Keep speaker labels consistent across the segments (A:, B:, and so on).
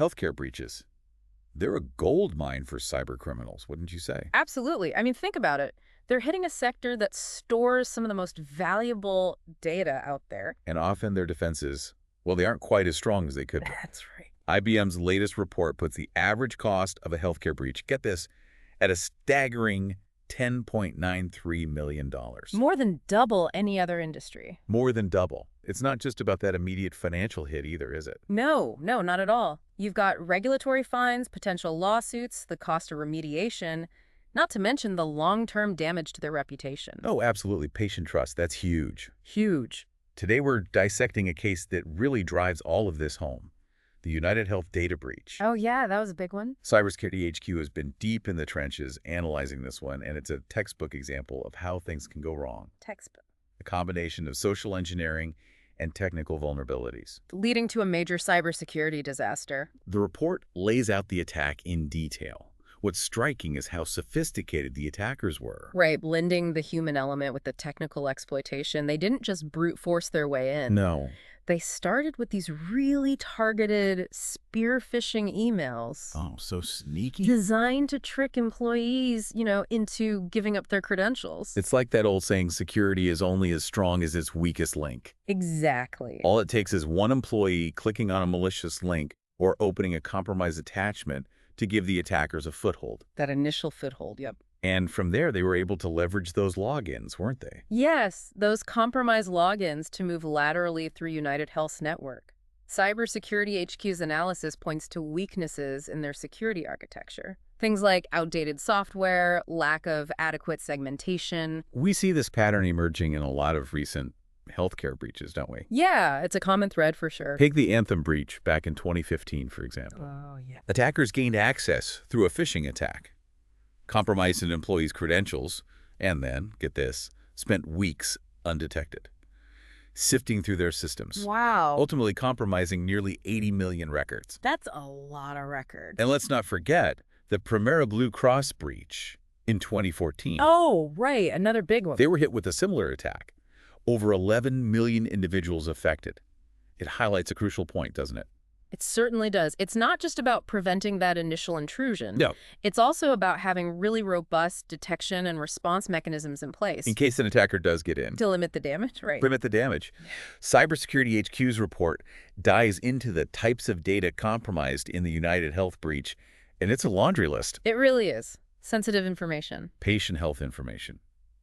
A: Healthcare breaches. They're a gold mine for cyber criminals, wouldn't you say?
B: Absolutely. I mean, think about it. They're hitting a sector that stores some of the most valuable data out there.
A: And often their defenses, well, they aren't quite as strong as they could be.
B: That's right.
A: IBM's latest report puts the average cost of a healthcare breach, get this, at a staggering $10.93 million.
B: More than double any other industry.
A: More than double. It's not just about that immediate financial hit either, is it?
B: No, not at all. You've got regulatory fines, potential lawsuits, the cost of remediation, not to mention the long-term damage to their reputation.
A: Oh, absolutely. Patient trust. That's huge.
B: Huge.
A: Today we're dissecting a case that really drives all of this home. The UnitedHealth data breach.
B: Oh, yeah, that was a big one.
A: CybersecurityHQ has been deep in the trenches analyzing this one, and it's a textbook example of how things can go wrong.
B: Textbook.
A: A combination of social engineering and technical vulnerabilities.
B: Leading to a major cybersecurity disaster.
A: The report lays out the attack in detail. What's striking is how sophisticated the attackers were.
B: Right, blending the human element with the technical exploitation. They didn't just brute force their way in.
A: No.
B: They started with these really targeted spear phishing emails.
A: Oh, so sneaky.
B: Designed to trick employees, into giving up their credentials.
A: It's like that old saying, security is only as strong as its weakest link.
B: Exactly.
A: All it takes is one employee clicking on a malicious link or opening a compromised attachment to give the attackers a foothold.
B: That initial foothold, yep.
A: And from there, they were able to leverage those logins, weren't they?
B: Yes, those compromised logins to move laterally through UnitedHealth's network. CybersecurityHQ's analysis points to weaknesses in their security architecture. Things like outdated software, lack of adequate segmentation.
A: We see this pattern emerging in a lot of recent healthcare breaches, don't we?
B: Yeah, it's a common thread for sure.
A: Take the Anthem breach back in 2015, for example.
B: Oh, yeah.
A: Attackers gained access through a phishing attack, compromised an employee's credentials, and then, get this, spent weeks undetected, sifting through their systems.
B: Wow.
A: Ultimately compromising nearly 80 million records.
B: That's a lot of records.
A: And let's not forget the Primera Blue Cross breach in 2014.
B: Oh, right. Another big one.
A: They were hit with a similar attack. Over 11 million individuals affected. It highlights a crucial point, doesn't it?
B: It certainly does. It's not just about preventing that initial intrusion.
A: No.
B: It's also about having really robust detection and response mechanisms in place.
A: In case an attacker does get in.
B: To limit the damage, right.
A: Limit the damage. CybersecurityHQ's report dives into the types of data compromised in the UnitedHealth breach, and it's a laundry list.
B: It really is. Sensitive information.
A: Patient health information,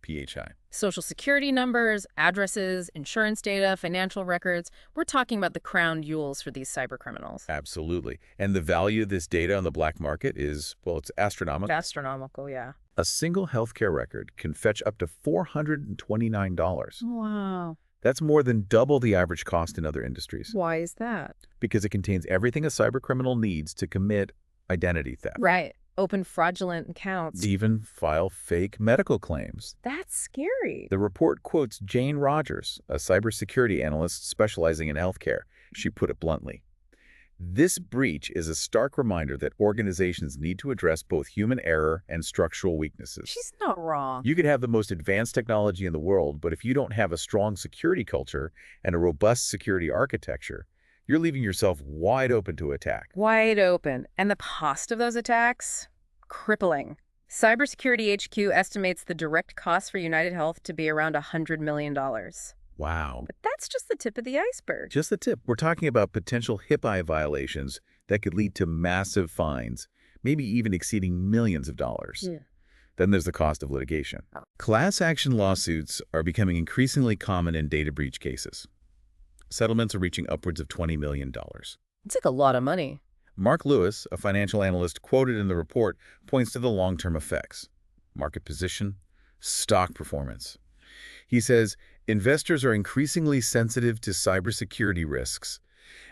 A: PHI.
B: Social security numbers, addresses, insurance data, financial records. We're talking about the crown jewels for these cyber criminals.
A: Absolutely. And the value of this data on the black market is, well, it's astronomical.
B: Astronomical, yeah.
A: A single healthcare record can fetch up to $429.
B: Wow.
A: That's more than double the average cost in other industries.
B: Why is that?
A: Because it contains everything a cybercriminal needs to commit identity theft.
B: Right. Open fraudulent accounts.
A: Even file fake medical claims.
B: That's scary.
A: The report quotes Jane Rogers, a cybersecurity analyst specializing in healthcare. She put it bluntly. This breach is a stark reminder that organizations need to address both human error and structural weaknesses.
B: She's not wrong.
A: You could have the most advanced technology in the world, but if you don't have a strong security culture and a robust security architecture, you're leaving yourself wide open to attack.
B: Wide open. And the cost of those attacks? Crippling. CybersecurityHQ estimates the direct cost for UnitedHealth to be around $100 million.
A: Wow.
B: But that's just the tip of the iceberg.
A: Just the tip. We're talking about potential HIPAA violations that could lead to massive fines, maybe even exceeding millions of dollars.
B: Yeah.
A: Then there's the cost of litigation. Class action lawsuits are becoming increasingly common in data breach cases. Settlements are reaching upwards of $20 million.
B: It's like a lot of money.
A: Mark Lewis, a financial analyst quoted in the report, points to the long-term effects: market position, stock performance. He says, investors are increasingly sensitive to cybersecurity risks,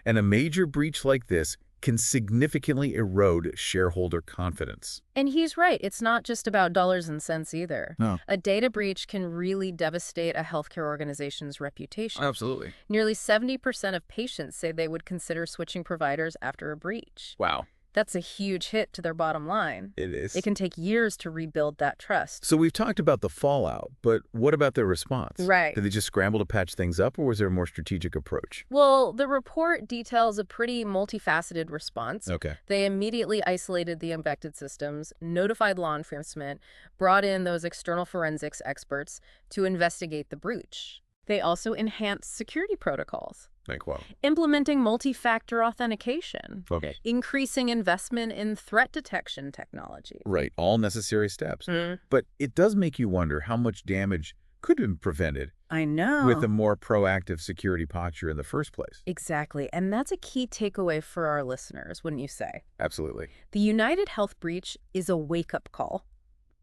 A: and a major breach like this can significantly erode shareholder confidence.
B: And he's right. It's not just about dollars and cents either.
A: No.
B: A data breach can really devastate a healthcare organization's reputation.
A: Absolutely.
B: Nearly 70% of patients say they would consider switching providers after a breach.
A: Wow.
B: That's a huge hit to their bottom line.
A: It is.
B: It can take years to rebuild that trust.
A: So we've talked about the fallout, but what about their response?
B: Right.
A: Did they just scramble to patch things up, or was there a more strategic approach?
B: Well, the report details a pretty multifaceted response.
A: Okay.
B: They immediately isolated the infected systems, notified law enforcement, brought in those external forensics experts to investigate the breach. They also enhanced security protocols,
A: Like what?
B: implementing multi-factor authentication,
A: Okay.
B: increasing investment in threat detection technology.
A: Right. All necessary steps.
B: Mm,
A: But it does make you wonder how much damage could have been prevented
B: I know.
A: with a more proactive security posture in the first place.
B: Exactly. And that's a key takeaway for our listeners, wouldn't you say?
A: Absolutely.
B: The UnitedHealth breach is a wake-up call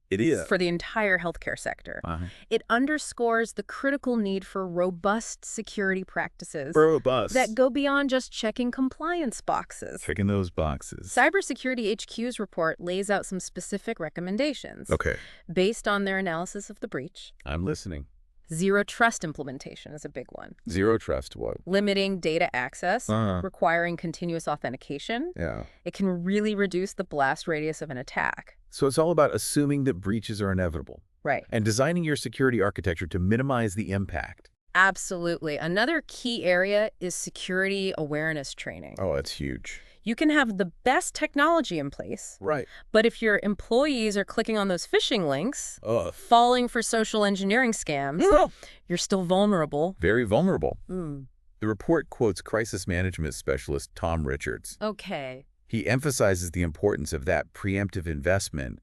A: It is.
B: for the entire healthcare sector.
A: Uh-huh.
B: It underscores the critical need for robust security practices
A: Robust.
B: that go beyond just checking compliance boxes.
A: Checking those boxes.
B: CybersecurityHQ's report lays out some specific recommendations
A: Okay.
B: based on their analysis of the breach.
A: I'm listening.
B: Zero trust implementation is a big one.
A: Zero trust. What?
B: Limiting data access,
A: Uh-huh.
B: requiring continuous authentication.
A: Yeah.
B: It can really reduce the blast radius of an attack.
A: So it's all about assuming that breaches are inevitable
B: Right.
A: and designing your security architecture to minimize the impact.
B: Absolutely. Another key area is security awareness training.
A: Oh, that's huge.
B: You can have the best technology in place,
A: Right.
B: but if your employees are clicking on those phishing links,
A: Ugh.
B: falling for social engineering scams, you're still vulnerable.
A: Very vulnerable.
B: Mm.
A: The report quotes crisis management specialist Tom Richards.
B: Okay.
A: He emphasizes the importance of that preemptive investment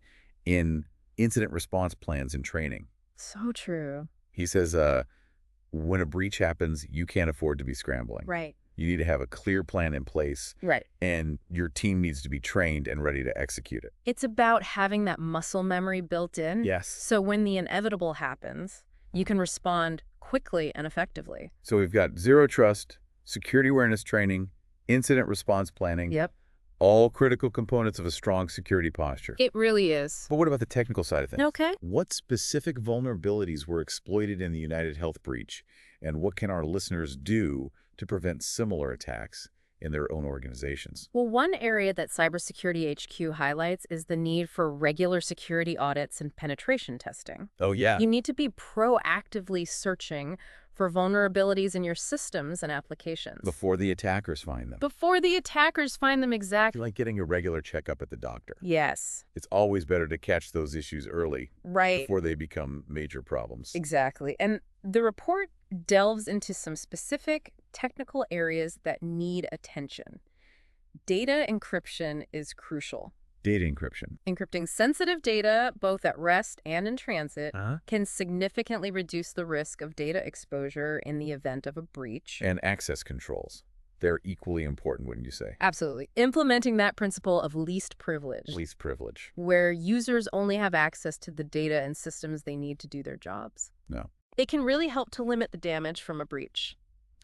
A: in incident response plans and training.
B: So true.
A: He says, when a breach happens, you can't afford to be scrambling.
B: Right.
A: You need to have a clear plan in place,
B: Right.
A: and your team needs to be trained and ready to execute it.
B: It's about having that muscle memory built in.
A: Yes.
B: So when the inevitable happens, you can respond quickly and effectively.
A: So we've got zero trust, security awareness training, incident response planning,
B: Yep.
A: all critical components of a strong security posture.
B: It really is.
A: But what about the technical side of things?
B: Okay.
A: What specific vulnerabilities were exploited in the UnitedHealth breach, and what can our listeners do to prevent similar attacks in their own organizations?
B: Well, one area that CybersecurityHQ highlights is the need for regular security audits and penetration testing.
A: Oh, yeah.
B: You need to be proactively searching for vulnerabilities in your systems and applications.
A: Before the attackers find them.
B: Before the attackers find them
A: It's
B: exactly.
A: like getting a regular checkup at the doctor.
B: Yes.
A: It's always better to catch those issues early
B: Right.
A: before they become major problems.
B: Exactly. And the report delves into some specific technical areas that need attention. Data encryption is crucial.
A: Data encryption.
B: Encrypting sensitive data, both at rest and in transit,
A: Uh-huh.
B: can significantly reduce the risk of data exposure in the event of a breach.
A: And access controls. They're equally important, wouldn't you say?
B: Absolutely. Implementing that principle of least privilege,
A: Least privilege.
B: where users only have access to the data and systems they need to do their jobs.
A: No.
B: It can really help to limit the damage from a breach.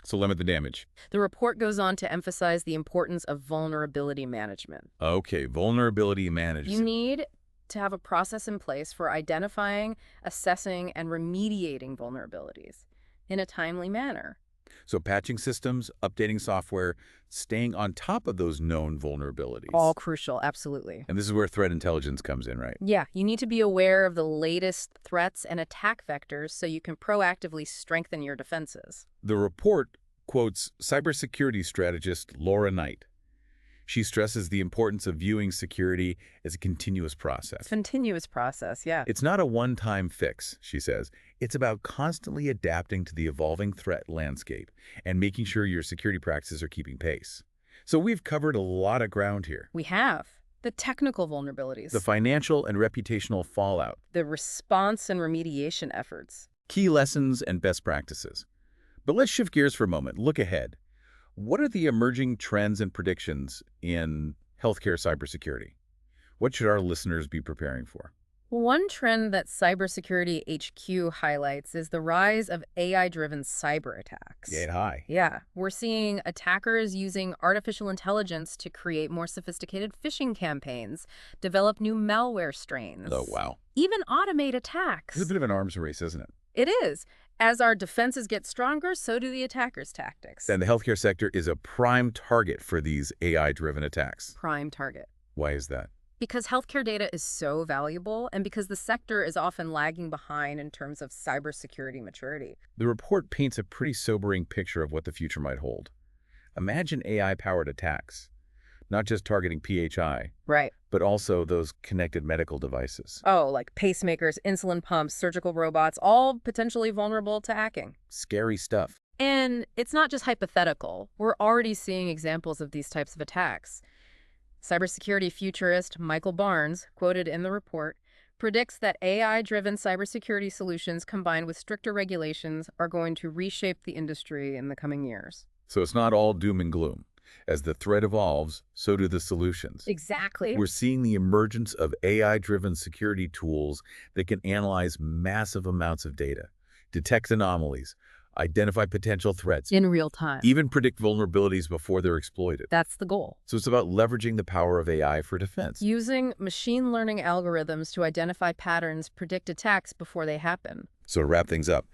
A: So limit the damage.
B: The report goes on to emphasize the importance of vulnerability management.
A: Okay, vulnerability
B: You
A: management.
B: need to have a process in place for identifying, assessing, and remediating vulnerabilities in a timely manner.
A: So patching systems, updating software, staying on top of those known vulnerabilities.
B: All crucial, absolutely.
A: And this is where threat intelligence comes in, right?
B: Yeah, you need to be aware of the latest threats and attack vectors so you can proactively strengthen your defenses.
A: The report quotes cybersecurity strategist Laura Knight. She stresses the importance of viewing security as a continuous process.
B: Continuous process, yeah.
A: It's not a one-time fix, she says. It's about constantly adapting to the evolving threat landscape and making sure your security practices are keeping pace. So we've covered a lot of ground here.
B: We have the technical vulnerabilities,
A: The financial and reputational fallout,
B: the response and remediation efforts.
A: key lessons and best practices. But let's shift gears for a moment. Look ahead. What are the emerging trends and predictions in healthcare cybersecurity? What should our listeners be preparing for?
B: One trend that CybersecurityHQ highlights is the rise of AI-driven cyber attacks.
A: Yay high.
B: Yeah, we're seeing attackers using artificial intelligence to create more sophisticated phishing campaigns, develop new malware strains.
A: Oh, wow.
B: Even automate attacks.
A: It's a bit of an arms race, isn't it?
B: It is. As our defenses get stronger, so do the attackers' tactics.
A: And the healthcare sector is a prime target for these AI-driven attacks.
B: Prime target.
A: Why is that?
B: Because healthcare data is so valuable and because the sector is often lagging behind in terms of cybersecurity maturity.
A: The report paints a pretty sobering picture of what the future might hold. Imagine AI-powered attacks, not just targeting PHI,
B: Right.
A: but also those connected medical devices.
B: Oh, like pacemakers, insulin pumps, surgical robots, all potentially vulnerable to hacking.
A: Scary stuff.
B: And it's not just hypothetical. We're already seeing examples of these types of attacks. Cybersecurity futurist Michael Barnes, quoted in the report, predicts that AI-driven cybersecurity solutions combined with stricter regulations are going to reshape the industry in the coming years.
A: So it's not all doom and gloom. As the threat evolves, so do the solutions.
B: Exactly.
A: We're seeing the emergence of AI-driven security tools that can analyze massive amounts of data, detect anomalies, identify potential threats,
B: In real time.
A: even predict vulnerabilities before they're exploited.
B: That's the goal.
A: So it's about leveraging the power of AI for defense.
B: Using machine learning algorithms to identify patterns, predict attacks before they happen.
A: So to wrap things up,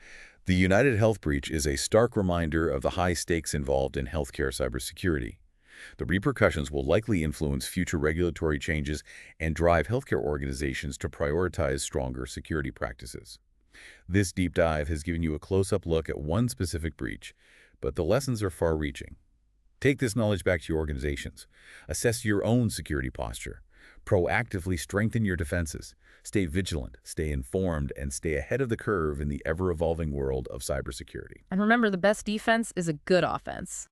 A: the UnitedHealth breach is a stark reminder of the high stakes involved in healthcare cybersecurity. The repercussions will likely influence future regulatory changes and drive healthcare organizations to prioritize stronger security practices. This deep dive has given you a close-up look at one specific breach, but the lessons are far-reaching. Take this knowledge back to your organizations. Assess your own security posture. Proactively strengthen your defenses. Stay vigilant, stay informed, and stay ahead of the curve in the ever-evolving world of cybersecurity.
B: And remember, the best defense is a good offense.